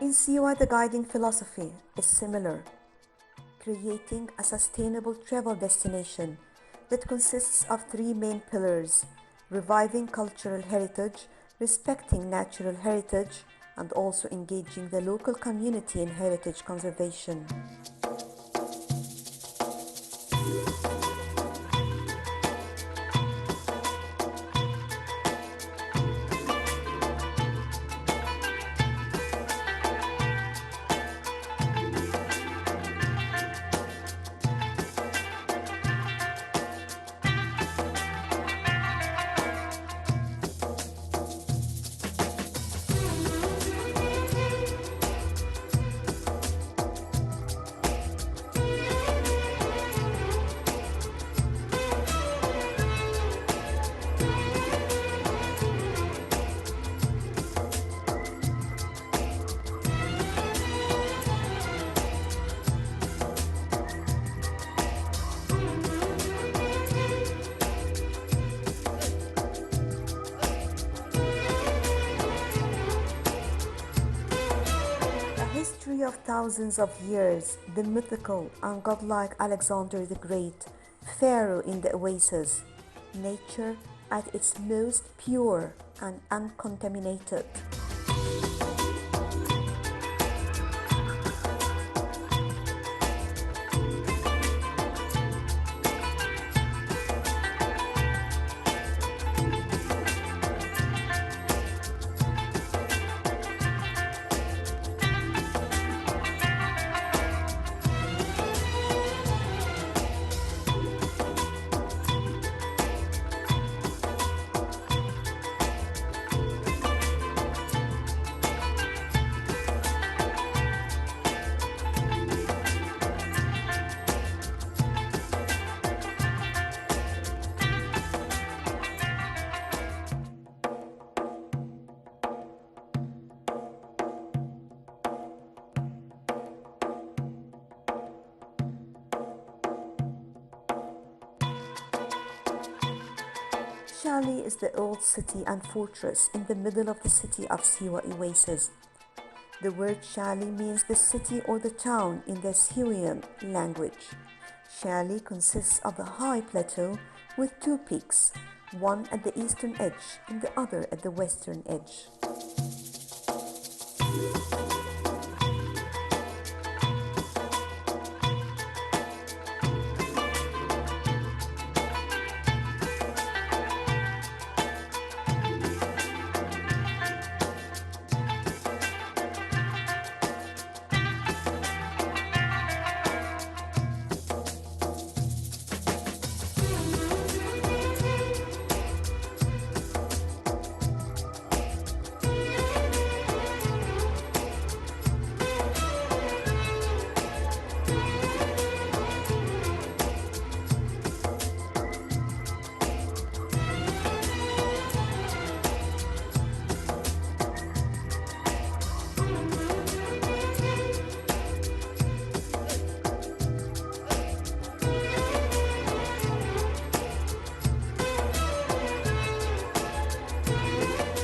In Siwa, the guiding philosophy is similar, creating a sustainable travel destination that consists of three main pillars: reviving cultural heritage, respecting natural heritage, and also engaging the local community in heritage conservation. A history of thousands of years, the mythical and godlike Alexander the Great, Pharaoh in the Oasis, nature at its most pure and uncontaminated. Shali is the old city and fortress in the middle of the city of Siwa Oasis. The word Shali means the city or the town in the Siwian language. Shali consists of a high plateau with two peaks, one at the eastern edge and the other at the western edge.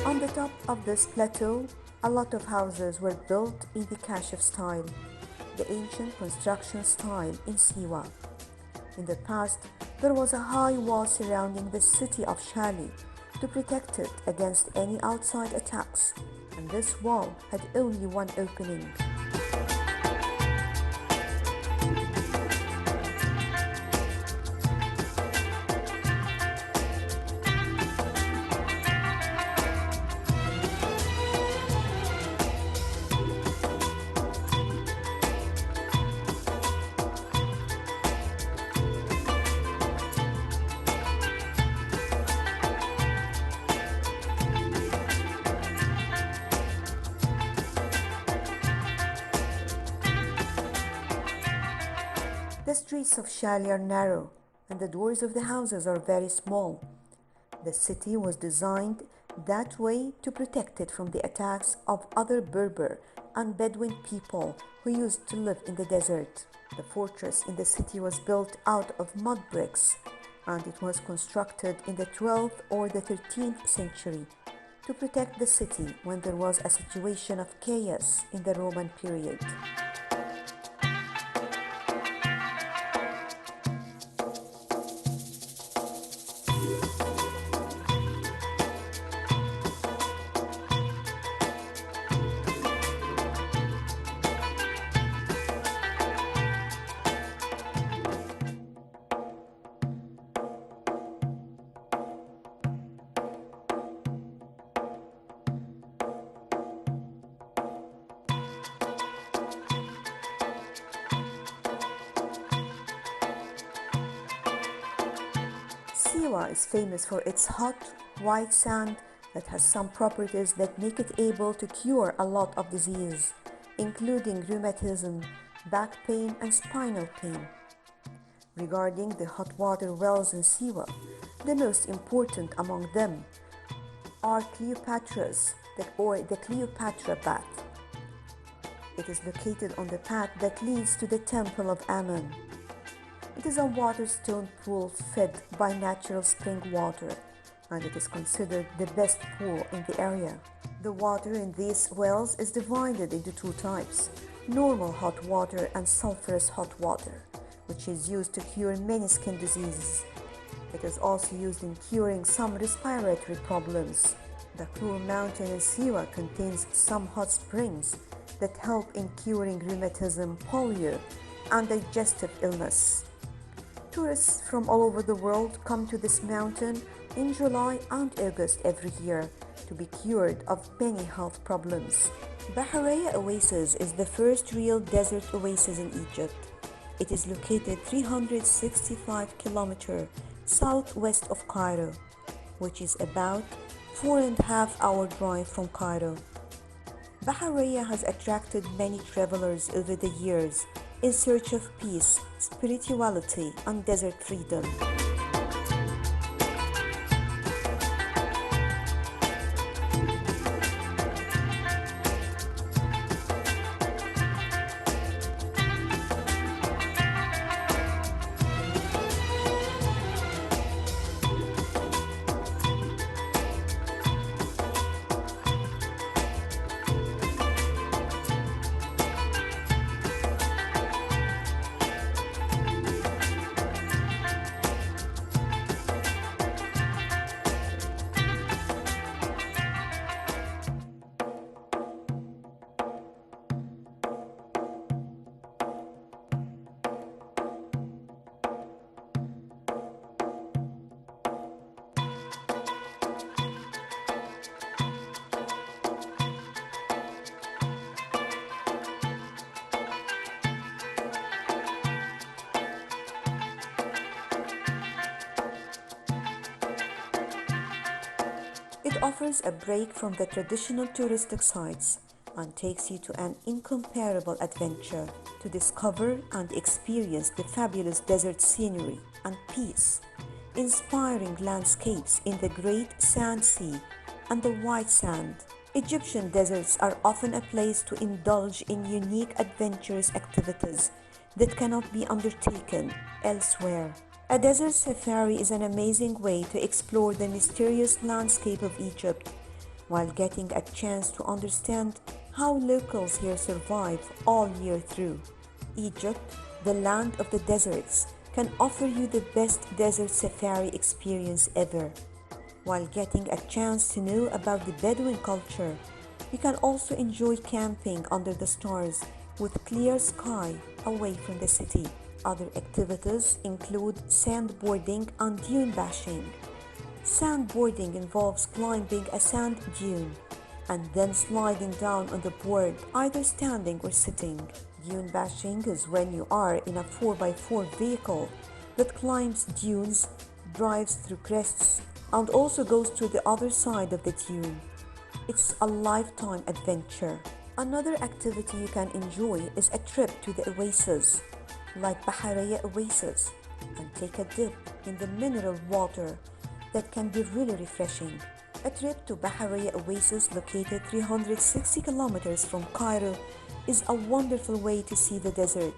On the top of this plateau, a lot of houses were built in the Kashif style, the ancient construction style in Siwa. In the past, there was a high wall surrounding the city of Shali to protect it against any outside attacks, and this wall had only one opening. The streets of Shali are narrow, and the doors of the houses are very small. The city was designed that way to protect it from the attacks of other Berber and Bedouin people who used to live in the desert. The fortress in the city was built out of mud bricks, and it was constructed in the 12th or the 13th century to protect the city when there was a situation of chaos in the Roman period. Siwa is famous for its hot, white sand that has some properties that make it able to cure a lot of disease, including rheumatism, back pain, and spinal pain. Regarding the hot water wells in Siwa, the most important among them are Cleopatra's or the Cleopatra Bath. It is located on the path that leads to the Temple of Ammon. It is a water-stone pool fed by natural spring water, and it is considered the best pool in the area. The water in these wells is divided into two types: normal hot water and sulfurous hot water, which is used to cure many skin diseases. It is also used in curing some respiratory problems. The Kur Mountain in Siwa contains some hot springs that help in curing rheumatism, polio, and digestive illness. Tourists from all over the world come to this mountain in July and August every year to be cured of many health problems. Bahariya Oasis is the first real desert oasis in Egypt. It is located 365 kilometers southwest of Cairo, which is about 4.5-hour drive from Cairo. Bahariya has attracted many travelers over the years in search of peace, spirituality, and desert freedom. It offers a break from the traditional touristic sites and takes you to an incomparable adventure to discover and experience the fabulous desert scenery and peace, inspiring landscapes in the Great Sand Sea and the White Sand. Egyptian deserts are often a place to indulge in unique adventurous activities that cannot be undertaken elsewhere. A desert safari is an amazing way to explore the mysterious landscape of Egypt while getting a chance to understand how locals here survive all year through. Egypt, the land of the deserts, can offer you the best desert safari experience ever. While getting a chance to know about the Bedouin culture, you can also enjoy camping under the stars with clear sky away from the city. Other activities include sandboarding and dune bashing. Sandboarding involves climbing a sand dune and then sliding down on the board, either standing or sitting. Dune bashing is when you are in a 4x4 vehicle that climbs dunes, drives through crests, and also goes to the other side of the dune. It's a lifetime adventure. Another activity you can enjoy is a trip to the oasis, like Bahariya Oasis, and take a dip in the mineral water that can be really refreshing. A trip to Bahariya Oasis, located 360 kilometers from Cairo, is a wonderful way to see the desert.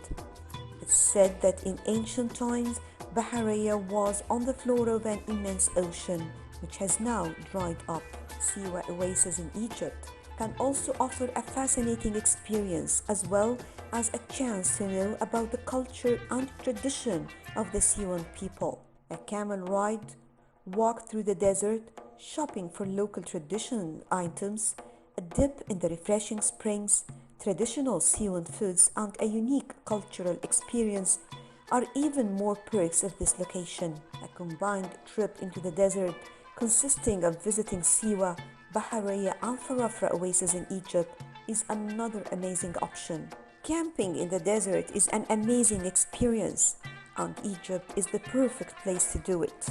It's said that in ancient times, Bahariya was on the floor of an immense ocean, which has now dried up. Siwa Oasis in Egypt can also offer a fascinating experience as well as a chance to know about the culture and tradition of the Siwan people. A camel ride, walk through the desert, shopping for local traditional items, a dip in the refreshing springs, traditional Siwan foods, and a unique cultural experience are even more perks of this location. A combined trip into the desert consisting of visiting Siwa, Bahariya, and Farafra oases in Egypt is another amazing option. Camping in the desert is an amazing experience, and Egypt is the perfect place to do it.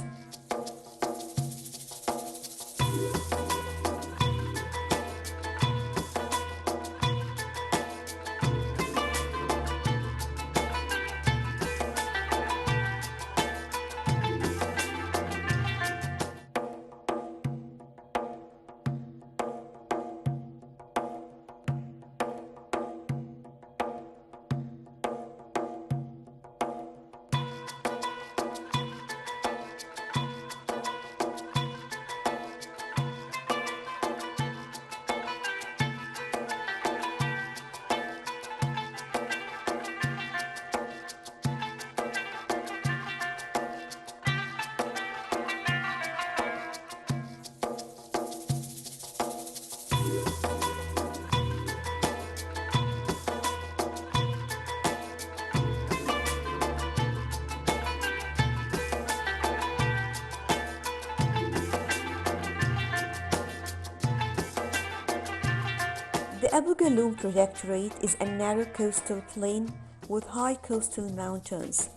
The Abu Galoum Protectorate is a narrow coastal plain with high coastal mountains,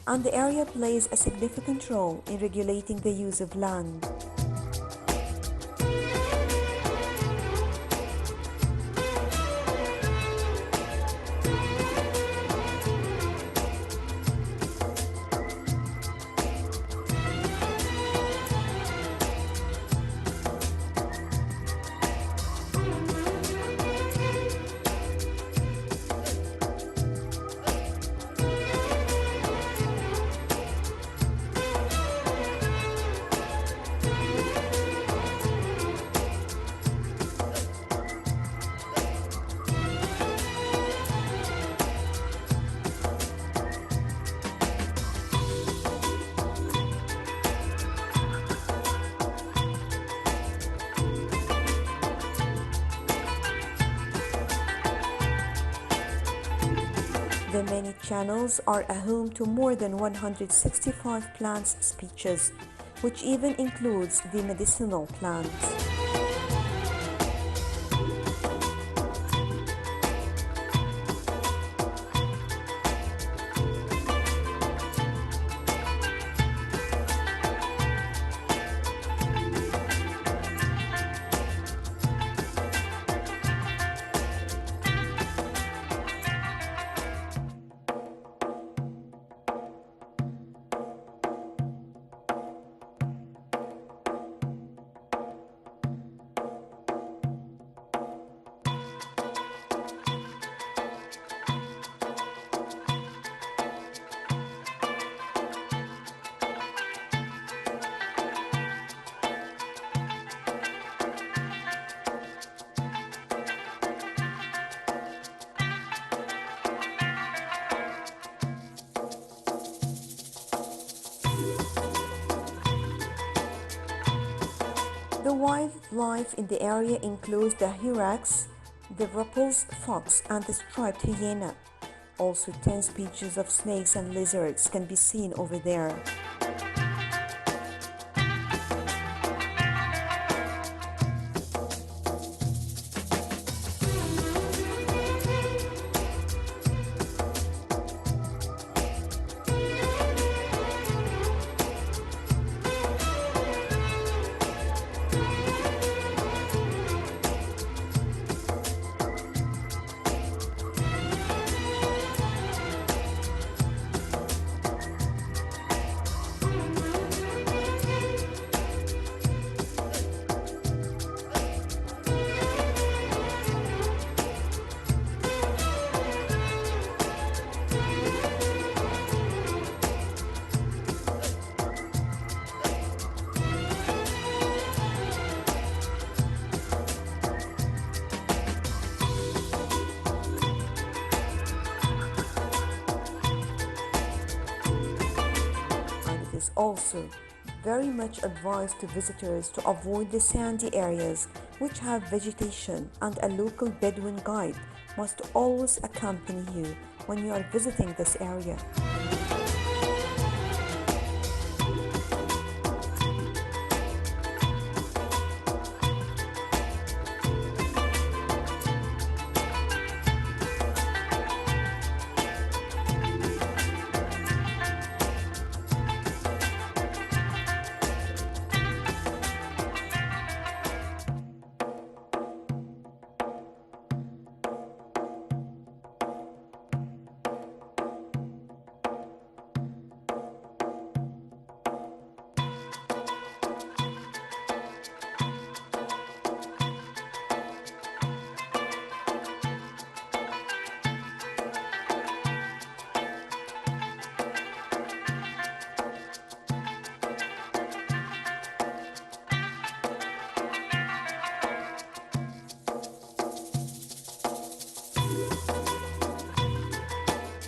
and the area plays a significant role in regulating the use of land. The many channels are a home to more than 165 plant species, which even includes the medicinal plants. The wildlife in the area includes the hyrax, the Ruppel's fox, and the striped hyena. Also, 10 species of snakes and lizards can be seen over there. is also very much advised to visitors to avoid the sandy areas which have vegetation, and a local Bedouin guide must always accompany you when you are visiting this area.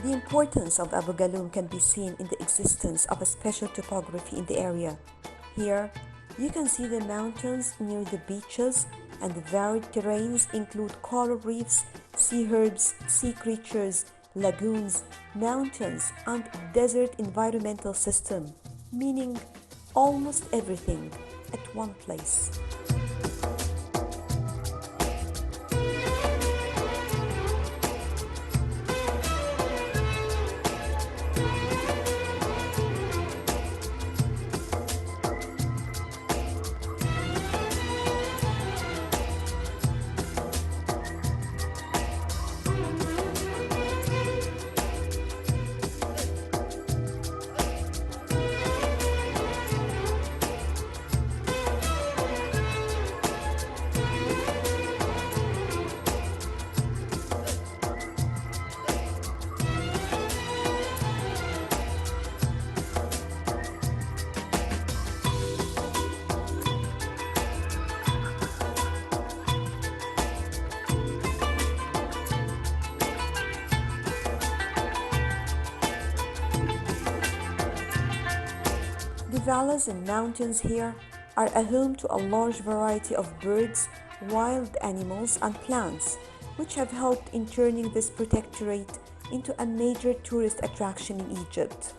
The importance of Abu Galoum can be seen in the existence of a special topography in the area. Here, you can see the mountains near the beaches, and the varied terrains include coral reefs, sea herbs, sea creatures, lagoons, mountains, and desert environmental system, meaning almost everything at one place. The valleys and mountains here are a home to a large variety of birds, wild animals, and plants, which have helped in turning this protectorate into a major tourist attraction in Egypt.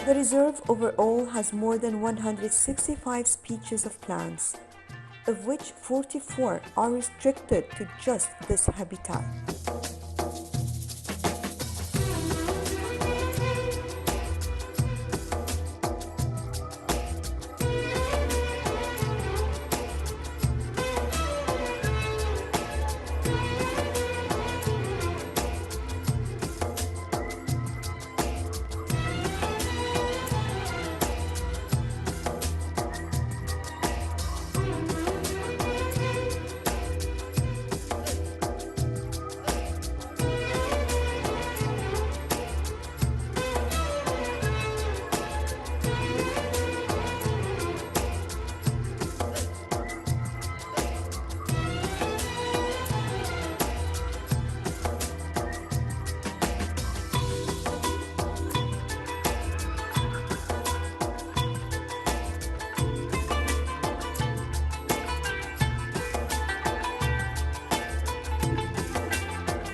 The reserve overall has more than 165 species of plants, of which 44 are restricted to just this habitat.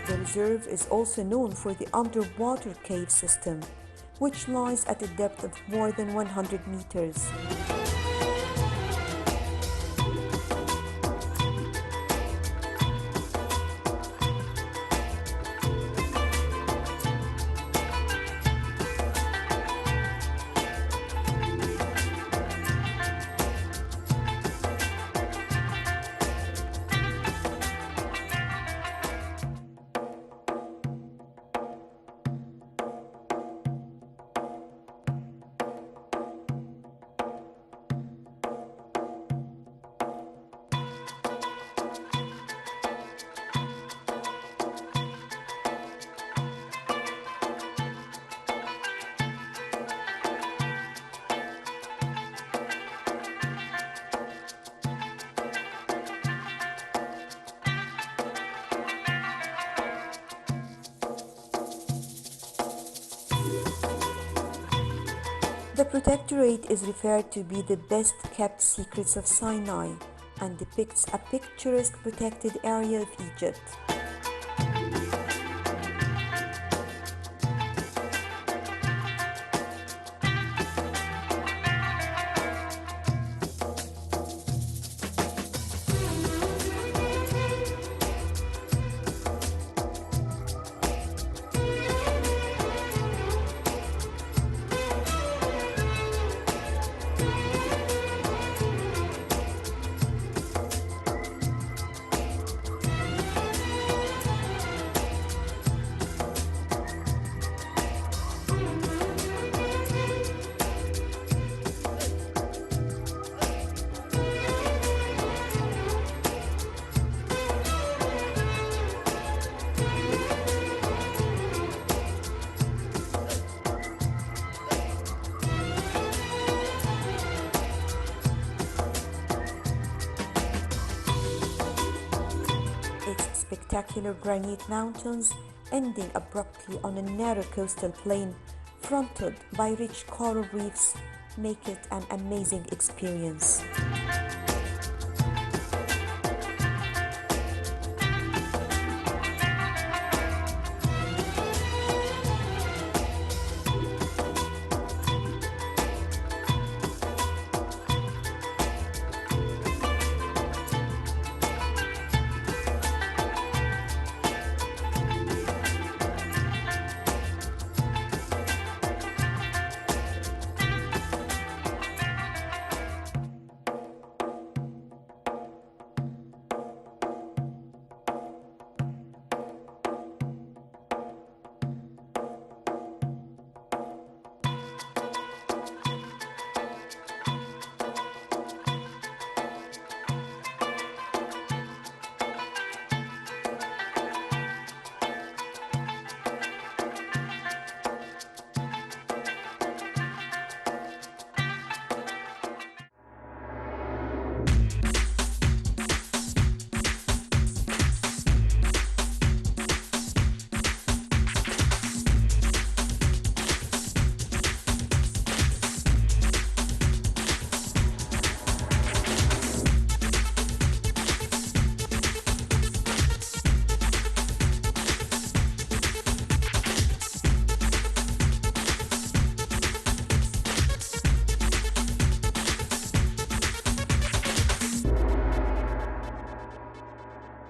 The reserve is also known for the underwater cave system, which lies at a depth of more than 100 meters. The Protectorate is referred to be the best kept secrets of Sinai and depicts a picturesque protected area of Egypt. Its spectacular granite mountains ending abruptly on a narrow coastal plain fronted by rich coral reefs make it an amazing experience.